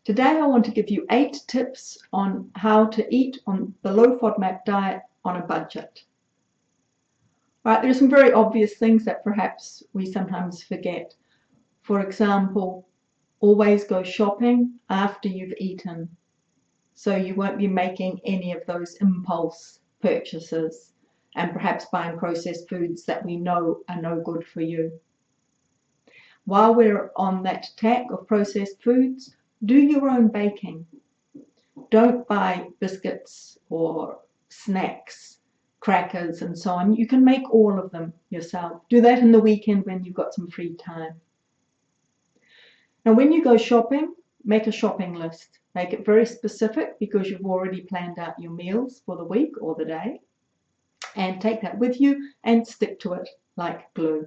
Today I want to give you 8 tips on how to eat on the low Fodmap diet on a budget. Right, there are some very obvious things that perhaps we sometimes forget. For example, always go shopping after you've eaten, so you won't be making any of those impulse purchases and perhaps buying processed foods that we know are no good for you. While we're on that tack of processed foods, do your own baking. Don't buy biscuits or snacks, crackers and so on. You can make all of them yourself. Do that in the weekend when you've got some free time. Now when you go shopping, make a shopping list. Make it very specific because you've already planned out your meals for the week or the day. And take that with you and stick to it like glue.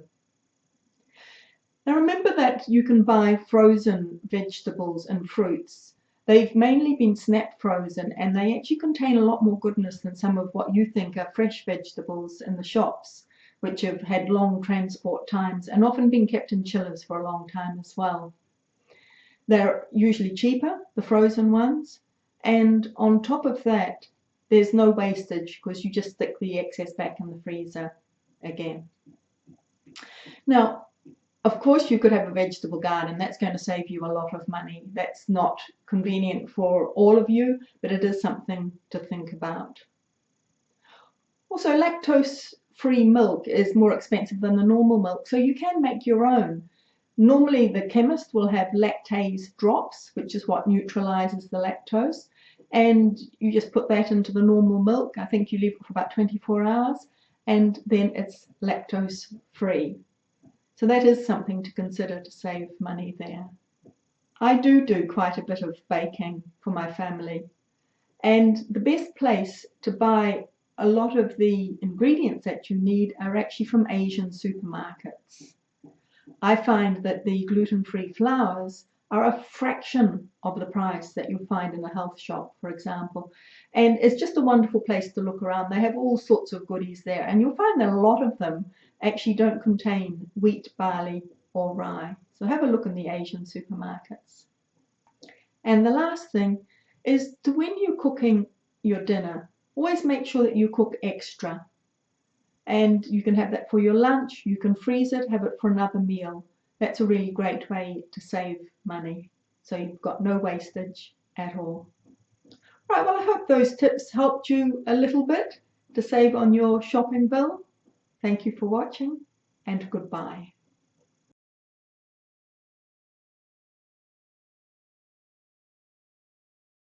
Now remember that you can buy frozen vegetables and fruits. They've mainly been snap frozen and they actually contain a lot more goodness than some of what you think are fresh vegetables in the shops, which have had long transport times and often been kept in chillers for a long time as well. They're usually cheaper, the frozen ones, and on top of that there's no wastage because you just stick the excess back in the freezer again. Now, of course, you could have a vegetable garden. That's going to save you a lot of money. That's not convenient for all of you, but it is something to think about. Also, lactose-free milk is more expensive than the normal milk, so you can make your own. Normally, the chemist will have lactase drops, which is what neutralizes the lactose, and you just put that into the normal milk. I think you leave it for about 24 hours, and then it's lactose-free. So that is something to consider to save money there. I do quite a bit of baking for my family, and the best place to buy a lot of the ingredients that you need are actually from Asian supermarkets. I find that the gluten-free flours are a fraction of the price that you'll find in a health shop, for example. And it's just a wonderful place to look around. They have all sorts of goodies there, and you'll find that a lot of them actually don't contain wheat, barley or rye. So have a look in the Asian supermarkets. And the last thing is to, when you're cooking your dinner, always make sure that you cook extra. And you can have that for your lunch, you can freeze it, have it for another meal. That's a really great way to save money. So you've got no wastage at all. Right, well, I hope those tips helped you a little bit to save on your shopping bill. Thank you for watching, and goodbye.